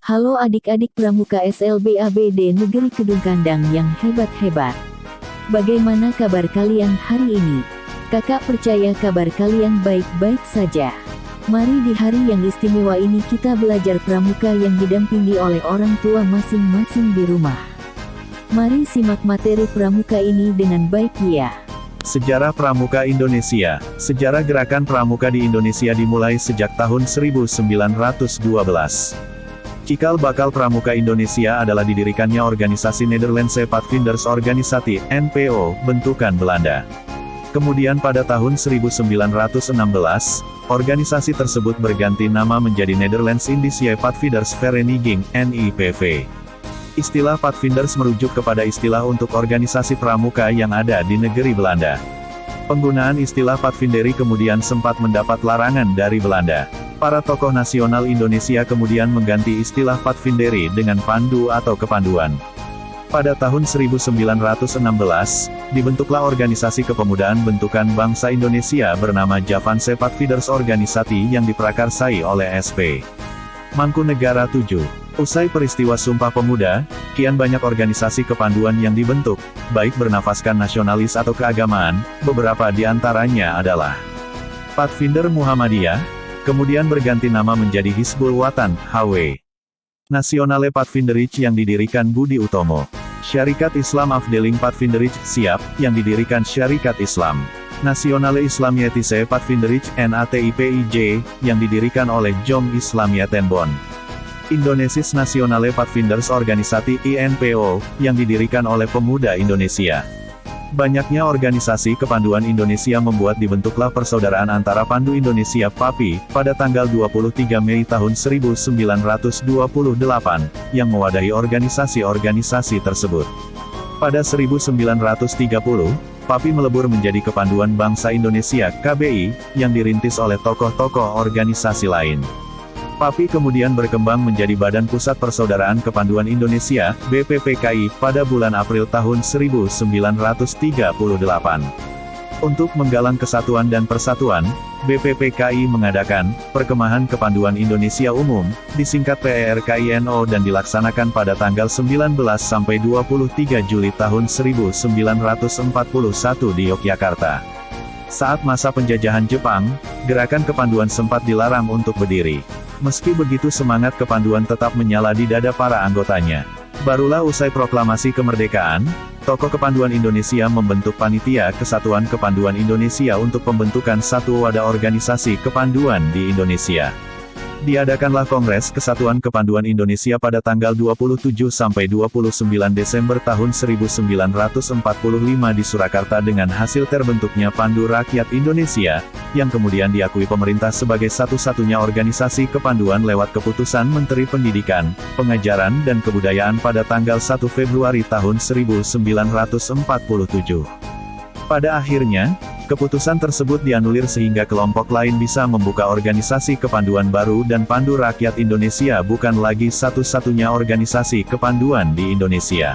Halo adik-adik Pramuka SLBABD Negeri Kedung Kandang yang hebat-hebat. Bagaimana kabar kalian hari ini? Kakak percaya kabar kalian baik-baik saja. Mari di hari yang istimewa ini kita belajar pramuka yang didampingi oleh orang tua masing-masing di rumah. Mari simak materi pramuka ini dengan baik ya. Sejarah Pramuka Indonesia. Sejarah gerakan pramuka di Indonesia dimulai sejak tahun 1912. Cikal bakal Pramuka Indonesia adalah didirikannya organisasi Nederlandse Padvinders Organisatie, NPO, bentukan Belanda. Kemudian pada tahun 1916, organisasi tersebut berganti nama menjadi Nederlands Indische Padvinders Vereniging, NIPV. Istilah Padvinders merujuk kepada istilah untuk organisasi pramuka yang ada di negeri Belanda. Penggunaan istilah Padvinderi kemudian sempat mendapat larangan dari Belanda. Para tokoh nasional Indonesia kemudian mengganti istilah Padvinderi dengan pandu atau kepanduan. Pada tahun 1916, dibentuklah organisasi kepemudaan bentukan bangsa Indonesia bernama Javanse Padvinders Organisatie yang diprakarsai oleh SP. Mangkunegara 7. Usai peristiwa Sumpah Pemuda, kian banyak organisasi kepanduan yang dibentuk, baik bernafaskan nasionalis atau keagamaan, beberapa di antaranya adalah Padvinder Muhammadiyah, kemudian berganti nama menjadi Hizbul Wathan, HW. Nasionale Padvinderij yang didirikan Budi Utomo. Syarikat Islam Afdeling Padvinderij, SIAP, yang didirikan Syarikat Islam. Nasionale Islamietische Padvinderij, NATIPIJ, yang didirikan oleh Jong Islamietenbond. Indonesis Nasionale Padvinders Organisatie, INPO, yang didirikan oleh pemuda Indonesia. Banyaknya organisasi kepanduan Indonesia membuat dibentuklah Persaudaraan Antara Pandu Indonesia (PAPI) pada tanggal 23 Mei tahun 1928, yang mewadahi organisasi-organisasi tersebut. Pada 1930, PAPI melebur menjadi Kepanduan Bangsa Indonesia (KBI), yang dirintis oleh tokoh-tokoh organisasi lain. PAPI kemudian berkembang menjadi Badan Pusat Persaudaraan Kepanduan Indonesia, BPPKI, pada bulan April tahun 1938. Untuk menggalang kesatuan dan persatuan, BPPKI mengadakan Perkemahan Kepanduan Indonesia Umum, disingkat PERKINO dan dilaksanakan pada tanggal 19 sampai 23 Juli tahun 1941 di Yogyakarta. Saat masa penjajahan Jepang, gerakan kepanduan sempat dilarang untuk berdiri. Meski begitu semangat kepanduan tetap menyala di dada para anggotanya. Barulah usai proklamasi kemerdekaan, tokoh kepanduan Indonesia membentuk Panitia Kesatuan Kepanduan Indonesia untuk pembentukan satu wadah organisasi kepanduan di Indonesia. Diadakanlah Kongres Kesatuan Kepanduan Indonesia pada tanggal 27 sampai 29 Desember tahun 1945 di Surakarta dengan hasil terbentuknya Pandu Rakyat Indonesia, yang kemudian diakui pemerintah sebagai satu-satunya organisasi kepanduan lewat keputusan Menteri Pendidikan, Pengajaran dan Kebudayaan pada tanggal 1 Februari tahun 1947. Pada akhirnya, keputusan tersebut dianulir sehingga kelompok lain bisa membuka organisasi kepanduan baru dan Pandu Rakyat Indonesia bukan lagi satu-satunya organisasi kepanduan di Indonesia.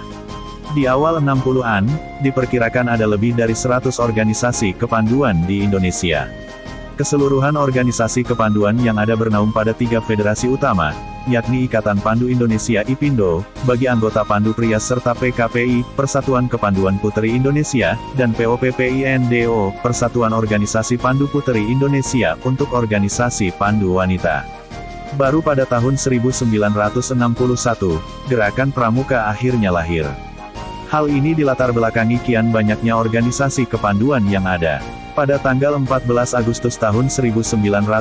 Di awal 60-an, diperkirakan ada lebih dari 100 organisasi kepanduan di Indonesia. Keseluruhan organisasi kepanduan yang ada bernaung pada 3 federasi utama, yakni Ikatan Pandu Indonesia (IPINDO), bagi anggota Pandu Pria serta PKPI, Persatuan Kepanduan Puteri Indonesia, dan POPPINDO, Persatuan Organisasi Pandu Puteri Indonesia, untuk organisasi Pandu Wanita. Baru pada tahun 1961, Gerakan Pramuka akhirnya lahir. Hal ini dilatar belakangi kian banyaknya organisasi kepanduan yang ada. Pada tanggal 14 Agustus tahun 1961,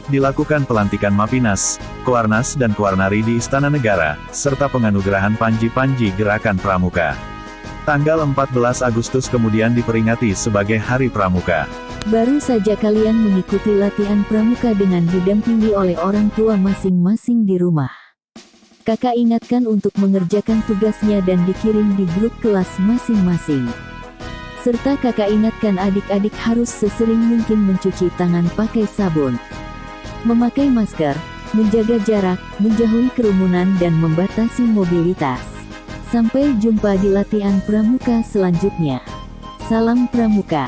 dilakukan pelantikan Mapinas, Koarnas dan Koarnari di Istana Negara, serta penganugerahan Panji-Panji Gerakan Pramuka. Tanggal 14 Agustus kemudian diperingati sebagai Hari Pramuka. Baru saja kalian mengikuti latihan pramuka dengan didampingi oleh orang tua masing-masing di rumah. Kakak ingatkan untuk mengerjakan tugasnya dan dikirim di grup kelas masing-masing. Serta kakak ingatkan adik-adik harus sesering mungkin mencuci tangan pakai sabun, memakai masker, menjaga jarak, menjauhi kerumunan dan membatasi mobilitas. Sampai jumpa di latihan pramuka selanjutnya. Salam Pramuka.